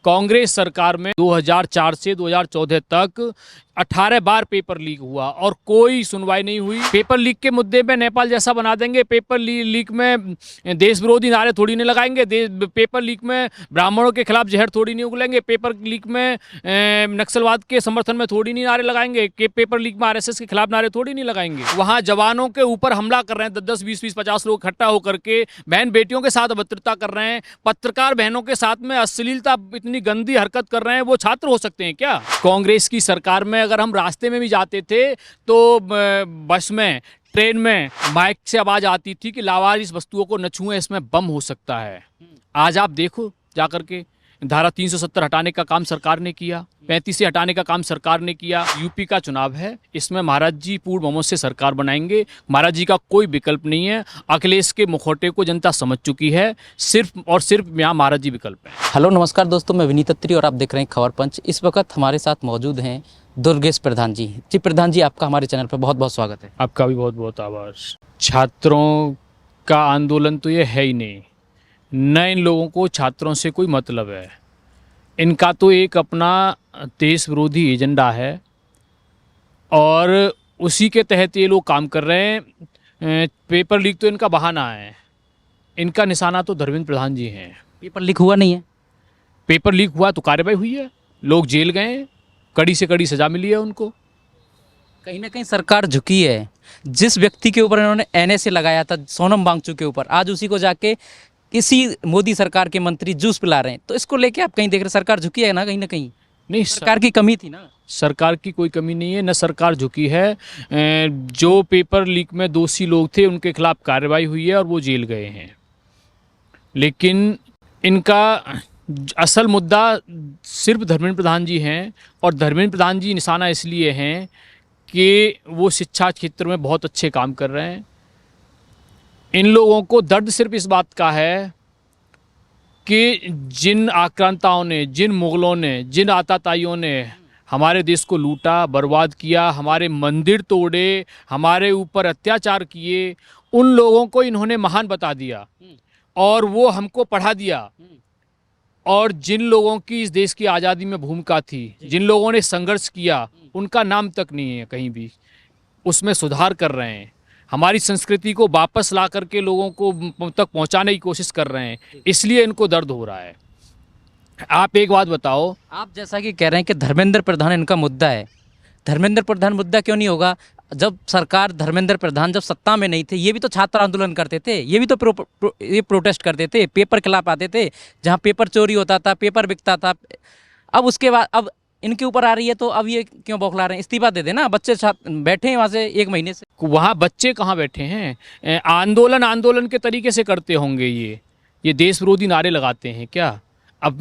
कांग्रेस सरकार में 2004 से 2014 तक 18 बार पेपर लीक हुआ और कोई सुनवाई नहीं हुई। पेपर लीक के मुद्दे पे नेपाल जैसा बना देंगे। पेपर लीक में देश विरोधी नारे थोड़ी नहीं लगाएंगे। पेपर लीक में ब्राह्मणों के खिलाफ जहर थोड़ी नहीं उगलेंगे। पेपर लीक में नक्सलवाद के समर्थन में थोड़ी नहीं नारे लगाएंगे। पेपर लीक में आरएसएस के खिलाफ नारे थोड़ी नहीं लगाएंगे। वहाँ जवानों के ऊपर हमला कर रहे हैं 10-10, 20-20, 50 लोग इकट्ठा होकर के बहन बेटियों के साथ अभद्रता कर रहे हैं। पत्रकार बहनों के साथ में अश्लीलता, इतनी गंदी हरकत कर रहे हैं। वो छात्र हो सकते हैं क्या? कांग्रेस की सरकार में अगर हम रास्ते में भी जाते थे तो बस में, ट्रेन में माइक से आवाज आती थी कि लावारिस वस्तुओं को न छुएं, इसमें बम हो सकता है। आज आप देखो जाकर के, धारा 370 हटाने का काम सरकार ने किया, 35 से हटाने का काम सरकार ने किया। यूपी का चुनाव है, इसमें महाराज जी पूर्ण बहुमत से सरकार बनाएंगे। महाराज जी का कोई विकल्प नहीं है। अखिलेश के मुखौटे को जनता समझ चुकी है। सिर्फ और सिर्फ यहाँ महाराज जी विकल्प है। हेलो नमस्कार दोस्तों, मैं विनीत अत्री और आप देख रहे हैं खबर पंच। इस वक्त हमारे साथ मौजूद हैं दुर्गेश प्रधान जी। जी प्रधान जी, आपका हमारे चैनल पर बहुत बहुत स्वागत है। आपका भी बहुत बहुत आभार। छात्रों का आंदोलन तो ये है ही नहीं, न इन लोगों को छात्रों से कोई मतलब है। इनका तो एक अपना देश विरोधी एजेंडा है और उसी के तहत ये लोग काम कर रहे हैं। पेपर लीक तो इनका बहाना है। इनका निशाना तो धर्मेंद्र प्रधान जी हैं। पेपर लीक हुआ नहीं है? पेपर लीक हुआ तो कार्रवाई हुई है, लोग जेल गए, कड़ी से कड़ी सजा मिली है उनको। कहीं ना कहीं सरकार झुकी है। जिस व्यक्ति के ऊपर इन्होंने एनएसए लगाया था, सोनम वांगचुक के ऊपर, आज उसी को जाके इसी मोदी सरकार के मंत्री जूस पिला रहे हैं। तो इसको लेके आप कहीं देख रहे, सरकार झुकी है ना? कहीं ना कहीं नहीं, सरकार की कमी थी ना? सरकार की कोई कमी नहीं है, न सरकार झुकी है। जो पेपर लीक में दोषी लोग थे उनके खिलाफ कार्रवाई हुई है और वो जेल गए हैं। लेकिन इनका असल मुद्दा सिर्फ धर्मेंद्र प्रधान जी हैं और धर्मेंद्र प्रधान जी निशाना इसलिए हैं कि वो शिक्षा क्षेत्र में बहुत अच्छे काम कर रहे हैं। इन लोगों को दर्द सिर्फ इस बात का है कि जिन आक्रांताओं ने, जिन मुगलों ने, जिन आताताइयों ने हमारे देश को लूटा, बर्बाद किया, हमारे मंदिर तोड़े, हमारे ऊपर अत्याचार किए, उन लोगों को इन्होंने महान बता दिया और वो हमको पढ़ा दिया। और जिन लोगों की इस देश की आज़ादी में भूमिका थी, जिन लोगों ने संघर्ष किया, उनका नाम तक नहीं है कहीं भी। उसमें सुधार कर रहे हैं, हमारी संस्कृति को वापस ला करके लोगों को तक पहुंचाने की कोशिश कर रहे हैं। इसलिए इनको दर्द हो रहा है। आप एक बात बताओ, आप जैसा कि कह रहे हैं कि धर्मेंद्र प्रधान इनका मुद्दा है, धर्मेंद्र प्रधान मुद्दा क्यों नहीं होगा? जब सरकार, धर्मेंद्र प्रधान जब सत्ता में नहीं थे, ये भी तो छात्र आंदोलन करते थे, ये भी तो ये प्रोटेस्ट करते थे, पेपर खिलाफ आते थे, जहाँ पेपर चोरी होता था, पेपर बिकता था। अब उसके बाद अब इनके ऊपर आ रही है, तो अब ये क्यों बौखला रहे हैं? इस्तीफा दे देना। बच्चे बैठे हैं वहाँ से 1 महीने से। वहाँ बच्चे कहाँ बैठे हैं? आंदोलन के तरीके से करते होंगे। ये देश विरोधी नारे लगाते हैं क्या? अब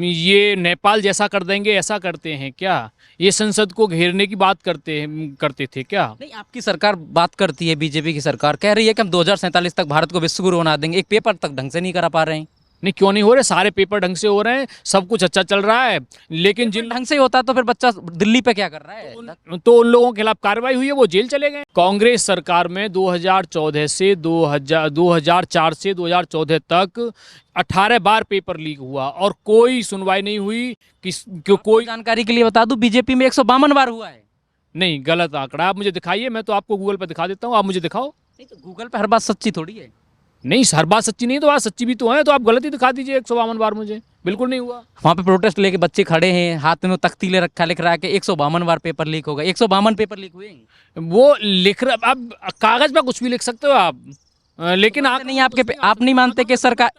ये नेपाल जैसा कर देंगे, ऐसा करते हैं क्या? ये संसद को घेरने की बात करते थे क्या? नहीं, आपकी सरकार बात करती है, बीजेपी की सरकार कह रही है कि हम 2047 तक भारत को विश्वगुरु बना देंगे। एक पेपर तक ढंग से नहीं करा पा रहे हैं। नहीं, क्यों नहीं हो रहे? सारे पेपर ढंग से हो रहे हैं, सब कुछ अच्छा चल रहा है। लेकिन जिन ढंग से होता तो फिर बच्चा दिल्ली पे क्या कर रहा है? तो उन लोगों के खिलाफ कार्रवाई हुई है, वो जेल चले गए। कांग्रेस सरकार में 2004 से 2014 तक 18 बार पेपर लीक हुआ और कोई सुनवाई नहीं हुई। कोई जानकारी के लिए बता दूं, बीजेपी में 152 बार हुआ है। नहीं, गलत आंकड़ा। आप मुझे दिखाइए, मैं तो आपको गूगल पर दिखा देता हूँ, आप मुझे दिखाओ। नहीं तो गूगल पे हर बात सच्ची थोड़ी है। नहीं, हर बात सच्ची नहीं, तो बात सच्ची भी तो है। तो आप गलत ही दिखा दीजिए। 152 बार मुझे बिल्कुल नहीं हुआ। वहाँ पे प्रोटेस्ट लेके बच्चे खड़े हैं, हाथ में तख्ती ले रखा, लिख रहा है कि 152 बार पेपर लीक होगा। 152 पेपर लीक हुए। वो लिख रहा, अब कागज पर कुछ भी लिख सकते हो आप, लेकिन आप नहीं, आप नहीं मानते कि सरकार,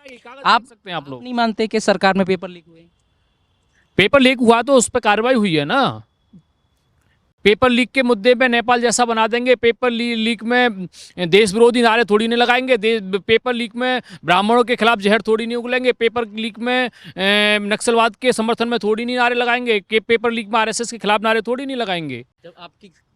आप सकते हैं, आप लोग नहीं मानते कि सरकार में पेपर लीक हुए? पेपर लीक हुआ तो उस पर कार्रवाई हुई है ना। पेपर लीक के मुद्दे पे नेपाल जैसा बना देंगे। पेपर लीक में देश विरोधी नारे थोड़ी नहीं लगाएंगे। पेपर लीक में ब्राह्मणों के खिलाफ जहर थोड़ी नहीं उगलेंगे। पेपर लीक में नक्सलवाद के समर्थन में थोड़ी नहीं नारे लगाएंगे। पेपर लीक में आरएसएस के खिलाफ नारे थोड़ी नहीं लगाएंगे। जब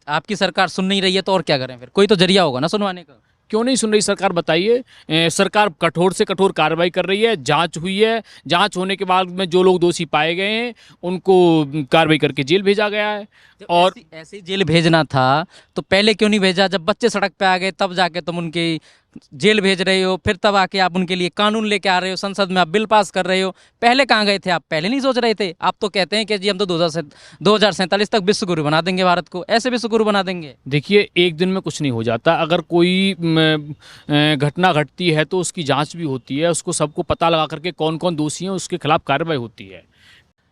आपकी सरकार सुन नहीं रही है तो और क्या करें फिर? कोई तो जरिया होगा ना सुनवाने का। क्यों नहीं सुन रही सरकार? बताइए। सरकार कठोर से कठोर कार्रवाई कर रही है। जांच हुई है, जांच होने के बाद में जो लोग दोषी पाए गए हैं उनको कार्रवाई करके जेल भेजा गया है। और ऐसे जेल भेजना था तो पहले क्यों नहीं भेजा? जब बच्चे सड़क पे आ गए तब जाके तुम उनकी जेल भेज रहे हो, फिर तब आके आप उनके लिए कानून लेके आ रहे हो, संसद में आप बिल पास कर रहे हो। पहले कहाँ गए थे आप? पहले नहीं सोच रहे थे? आप तो कहते हैं कि जी हम तो 2047 तक विश्व गुरु बना देंगे भारत को, ऐसे विश्व गुरु बना देंगे। देखिए, एक दिन में कुछ नहीं हो जाता। अगर कोई घटना घटती है तो उसकी जांच भी होती है, उसको सबको पता लगा करके कौन कौन दोषी हैं उसके खिलाफ कार्रवाई होती है।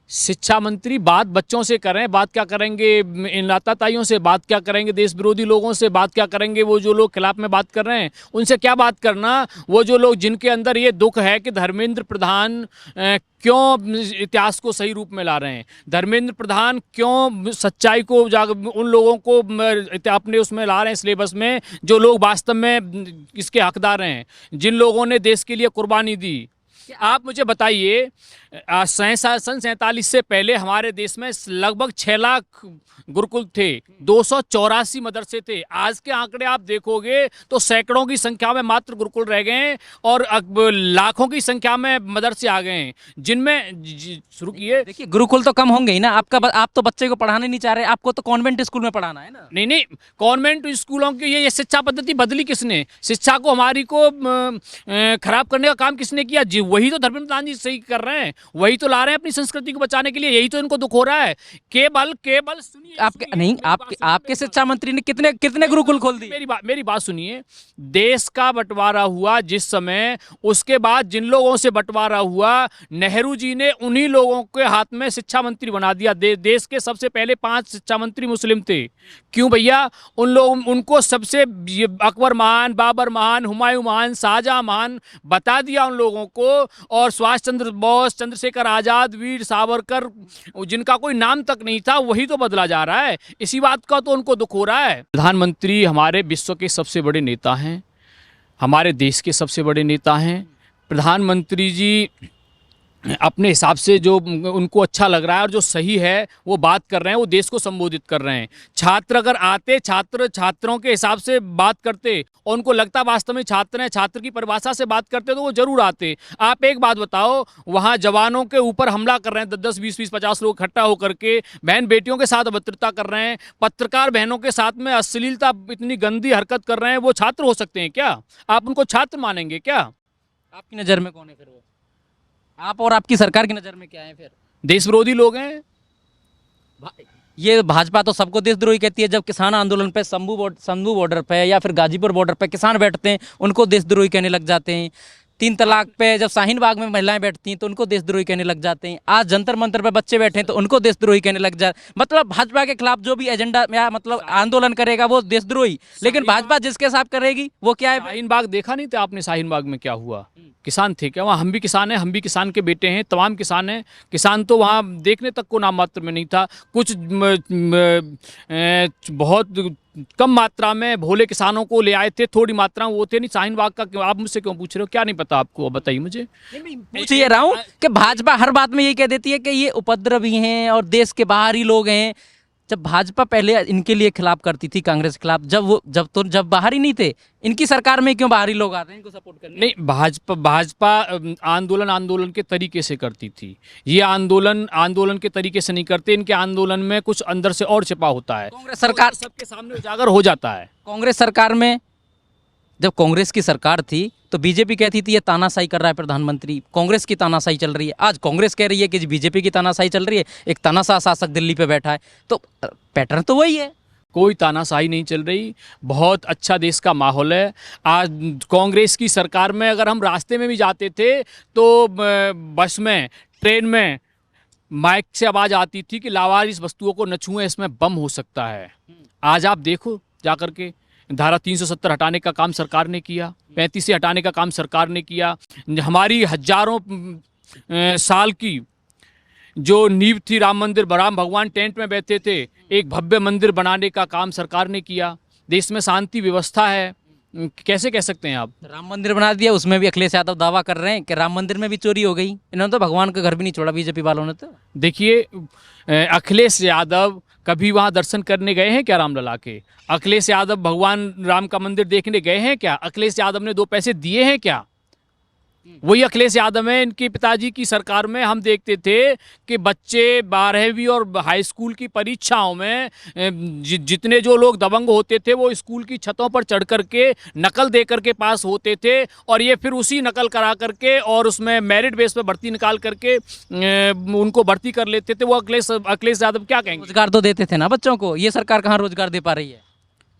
शिक्षा मंत्री बात बच्चों से करें, बात क्या करेंगे इन लाताताइयों से, बात क्या करेंगे देश विरोधी लोगों से, बात क्या करेंगे वो जो लोग खिलाफ में बात कर रहे हैं उनसे क्या बात करना। वो जो लोग जिनके अंदर ये दुख है कि धर्मेंद्र प्रधान क्यों इतिहास को सही रूप में ला रहे हैं, धर्मेंद्र प्रधान क्यों सच्चाई को उन लोगों को अपने उसमें ला रहे हैं सिलेबस में, जो लोग वास्तव में इसके हकदार हैं, जिन लोगों ने देश के लिए कुर्बानी दी। आप मुझे बताइए, सन 47 से पहले हमारे देश में लगभग 6 लाख गुरुकुल थे, 284 मदरसे थे। आज के आंकड़े आप देखोगे तो सैकड़ों की संख्या में मात्र गुरुकुल रह गए हैं और लाखों की संख्या में मदरसे आ गए हैं, जिनमें शुरू किए। देखिए गुरुकुल तो कम होंगे ही ना। आप तो बच्चे को पढ़ाने नहीं चाह रहे, आपको तो कॉन्वेंट स्कूल में पढ़ाना है ना। नहीं नहीं, कॉन्वेंट स्कूलों की ये शिक्षा पद्धति बदली किसने? शिक्षा को हमारी को खराब करने का काम किसने किया? जी वही तो धर्मेंद्र प्रधान जी सही कर रहे हैं, वही तो ला रहे हैं अपनी संस्कृति को बचाने के लिए। यही तो इनको दुख हो रहा है। केवल सुनिए, आपके शिक्षा मंत्री ने कितने गुरुकुल खोल दिए? मेरी बात सुनिए। देश का बंटवारा हुआ जिस समय, उसके बाद जिन लोगों से बंटवारा हुआ, नेहरू जी ने उन्हीं लोगों के हाथ में शिक्षा मंत्री बना दिया। देश के सबसे पहले 5 शिक्षा मंत्री मुस्लिम थे। क्यों भैया? उनको सबसे अकबर महान, बाबर महान, हुमायूं महान, शाहजहां महान बता दिया उन लोगों को। और सुभाष चंद्र बोस, चंद्रशेखर आजाद, वीर सावरकर, जिनका कोई नाम तक नहीं था, वही तो बदला जा रहा है। इसी बात का तो उनको दुख हो रहा है। प्रधानमंत्री हमारे विश्व के सबसे बड़े नेता हैं, हमारे देश के सबसे बड़े नेता हैं। प्रधानमंत्री जी अपने हिसाब से जो उनको अच्छा लग रहा है और जो सही है वो बात कर रहे हैं, वो देश को संबोधित कर रहे हैं। छात्र अगर आते, छात्रों के हिसाब से बात करते और उनको लगता वास्तव में छात्र हैं, छात्र की परिभाषा से बात करते, तो वो जरूर आते। आप एक बात बताओ, वहाँ जवानों के ऊपर हमला कर रहे हैं 10-10, 20-20, 50 लोग इकट्ठा होकर के, बहन बेटियों के साथ अभद्रता कर रहे हैं, पत्रकार बहनों के साथ में अश्लीलता, इतनी गंदी हरकत कर रहे हैं, वो छात्र हो सकते हैं क्या? आप उनको छात्र मानेंगे क्या? आपकी नज़र में कौन है फिर वो? आप और आपकी सरकार की नज़र में क्या है फिर? देश विरोधी लोग हैं। ये भाजपा तो सबको देशद्रोही कहती है। जब किसान आंदोलन पे शंभू बॉर्डर पे या फिर गाजीपुर बॉर्डर पे किसान बैठते हैं, उनको देशद्रोही कहने लग जाते हैं। 3 तलाक पे जब शाहीन बाग में महिलाएं बैठती हैं तो उनको देशद्रोही कहने लग जाते हैं। आज जंतर मंतर पे बच्चे बैठे हैं तो उनको देशद्रोही कहने लग जाते। मतलब भाजपा के खिलाफ जो भी एजेंडा या मतलब आंदोलन करेगा वो देशद्रोही, लेकिन भाजपा जिसके साथ करेगी वो क्या है? शाहीन बाग देखा नहीं था आपने? शाहीन बाग में क्या हुआ? किसान थे क्या वहाँ? हम भी किसान हैं, हम भी किसान के बेटे हैं, तमाम किसान हैं। किसान तो वहाँ देखने तक को नाम मात्र में नहीं था। कुछ बहुत कम मात्रा में भोले किसानों को ले आए थे, थोड़ी मात्रा में वो थे नहीं। शाहीन बाग का आप मुझसे क्यों पूछ रहे हो? क्या नहीं पता आपको? बताइए मुझे। पूछ ये रहा हूँ कि भाजपा हर बात में यही कह देती है कि ये उपद्रवी हैं और देश के बाहरी लोग हैं। जब भाजपा पहले इनके लिए खिलाफ करती थी, कांग्रेस के खिलाफ, जब बाहर ही नहीं थे, इनकी सरकार में क्यों बाहरी लोग आते हैं इनको सपोर्ट करने? नहीं, भाजपा आंदोलन के तरीके से करती थी। ये आंदोलन के तरीके से नहीं करते। इनके आंदोलन में कुछ अंदर से और छिपा होता है। कांग्रेस सरकार सबके सामने उजागर हो जाता है। कांग्रेस सरकार में जब कांग्रेस की सरकार थी तो बीजेपी कहती थी ये तानाशाही कर रहा है प्रधानमंत्री, कांग्रेस की तानाशाही चल रही है। आज कांग्रेस कह रही है कि बीजेपी की तानाशाही चल रही है, एक तानाशाह शासक दिल्ली पे बैठा है। तो पैटर्न तो वही है। कोई तानाशाही नहीं चल रही, बहुत अच्छा देश का माहौल है। आज कांग्रेस की सरकार में अगर हम रास्ते में भी जाते थे तो बस में, ट्रेन में माइक से आवाज़ आती थी कि लावारिस वस्तुओं को न छुएं, इसमें बम हो सकता है। आज आप देखो जाकर के, धारा 370 हटाने का काम सरकार ने किया, 35 से हटाने का काम सरकार ने किया। हमारी हजारों साल की जो नींव थी राम मंदिर, राम भगवान टेंट में बैठे थे, एक भव्य मंदिर बनाने का काम सरकार ने किया। देश में शांति व्यवस्था है। कैसे कह सकते हैं आप? राम मंदिर बना दिया, उसमें भी अखिलेश यादव दावा कर रहे हैं कि राम मंदिर में भी चोरी हो गई। इन्होंने तो भगवान का घर भी नहीं छोड़ा, बीजेपी वालों ने तो। देखिए, अखिलेश यादव कभी वहाँ दर्शन करने गए हैं क्या रामलला के? अखिलेश यादव भगवान राम का मंदिर देखने गए हैं क्या? अखिलेश यादव ने 2 पैसे दिए हैं क्या? वही अखिलेश यादव है। इनके पिताजी की सरकार में हम देखते थे कि बच्चे 12वीं और हाई स्कूल की परीक्षाओं में जितने जो लोग दबंग होते थे वो स्कूल की छतों पर चढ़ करके नकल दे करके पास होते थे, और ये फिर उसी नकल करा करके और उसमें मेरिट बेस पर भर्ती निकाल करके उनको भर्ती कर लेते थे। वो अखिलेश यादव क्या कहेंगे? रोजगार तो देते थे ना बच्चों को, ये सरकार कहाँ रोजगार दे पा रही है?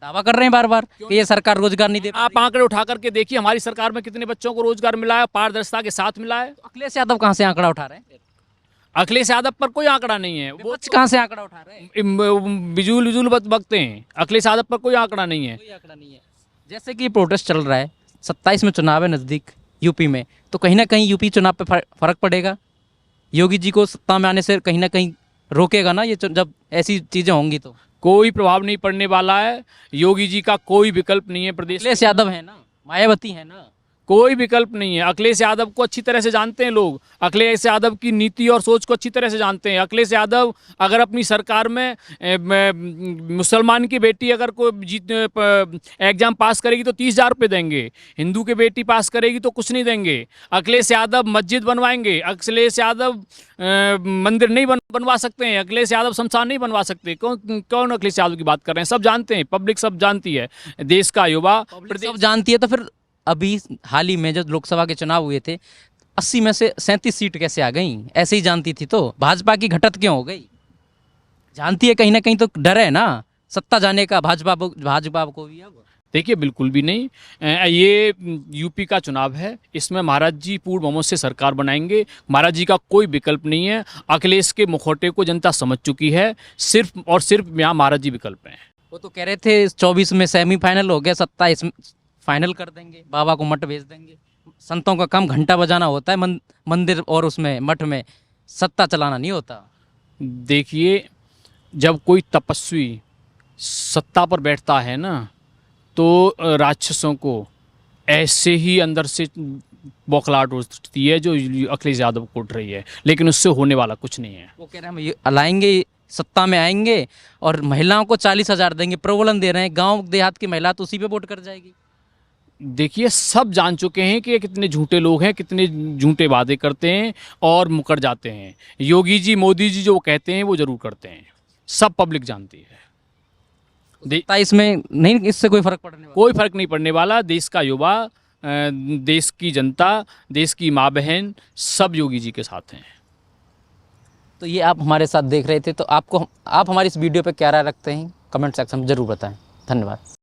दावा कर रहे हैं बार बार कि ये सरकार रोजगार नहीं दे पा आप आंकड़े उठा करके देखिए हमारी सरकार में कितने बच्चों को रोजगार मिला है, पारदर्शिता के साथ मिला है। रही। अखिलेश यादव कहाँ से आंकड़ा उठा रहे हैं? अखिलेश यादव पर कोई आंकड़ा नहीं है, वो विपक्ष कहाँ से आंकड़ा उठा रहे हैं? बिजुल बकते हैं। अखिलेश यादव पर कोई आंकड़ा नहीं है। कोई आंकड़ा नहीं है। जैसे कि प्रोटेस्ट चल रहा है, 27 में चुनाव है नज़दीक यूपी में, तो कहीं ना कहीं यूपी चुनाव पे फर्क पड़ेगा। योगी जी को सत्ता में आने से कहीं ना कहीं रोकेगा ना ये, जब ऐसी चीज़ें होंगी तो कोई प्रभाव नहीं पड़ने वाला है। योगी जी का कोई विकल्प नहीं है प्रदेश। अखिलेश यादव है ना, मायावती है ना, कोई विकल्प नहीं है। अखिलेश यादव को अच्छी तरह से जानते हैं लोग, अखिलेश यादव की नीति और सोच को अच्छी तरह से जानते हैं। अखिलेश यादव अगर अपनी सरकार में मुसलमान की बेटी अगर कोई एग्जाम पास करेगी तो 30,000 रुपये देंगे, हिंदू की बेटी पास करेगी तो कुछ नहीं देंगे। अखिलेश यादव मस्जिद बनवाएंगे, अखिलेश यादव मंदिर नहीं बनवा सकते हैं, अखिलेश यादव शमशान नहीं बनवा सकते। कौन अखिलेश यादव की बात कर रहे हैं? सब जानते हैं, पब्लिक सब जानती है, देश का युवा सब जानती है। तो फिर अभी हाल ही में जब लोकसभा के चुनाव हुए थे, 80 में से 37 सीट कैसे आ गई? ऐसे ही जानती थी तो भाजपा की घटत क्यों हो गई? जानती है कहीं ना कहीं तो डर है ना सत्ता जाने का भाजपा को भी। अब देखिए बिल्कुल भी नहीं। ये यूपी का चुनाव है, इसमें महाराज जी पूर्ण बहुमत से सरकार बनाएंगे। महाराज जी का कोई विकल्प नहीं है। अखिलेश के मुखौटे को जनता समझ चुकी है, सिर्फ और सिर्फ यहाँ महाराज जी विकल्प हैं। वो तो कह रहे थे 24 में सेमीफाइनल हो गया, 27 फाइनल कर देंगे, बाबा को मठ भेज देंगे। संतों का काम घंटा बजाना होता है, मंदिर और उसमें मठ में सत्ता चलाना नहीं होता। देखिए जब कोई तपस्वी सत्ता पर बैठता है ना, तो राक्षसों को ऐसे ही अंदर से बौखलाहट उठती है जो अखिलेश यादव को उठ रही है, लेकिन उससे होने वाला कुछ नहीं है। वो कह रहे हैं हम ये लाएंगे, सत्ता में आएंगे और महिलाओं को 40,000 देंगे, प्रलोभन दे रहे हैं। गांव देहात की महिला तो उसी पे वोट कर जाएगी। देखिए सब जान चुके हैं कि ये कितने झूठे लोग हैं, कितने झूठे वादे करते हैं और मुकर जाते हैं। योगी जी मोदी जी जो कहते हैं वो जरूर करते हैं, सब पब्लिक जानती है। 27 में नहीं, इससे कोई फर्क पड़ने वाला? कोई फर्क नहीं पड़ने वाला। देश का युवा, देश की जनता, देश की माँ बहन सब योगी जी के साथ हैं। तो ये आप हमारे साथ देख रहे थे, तो आप हमारी इस वीडियो पे क्या राय रखते हैं कमेंट सेक्शन में ज़रूर बताएं। धन्यवाद।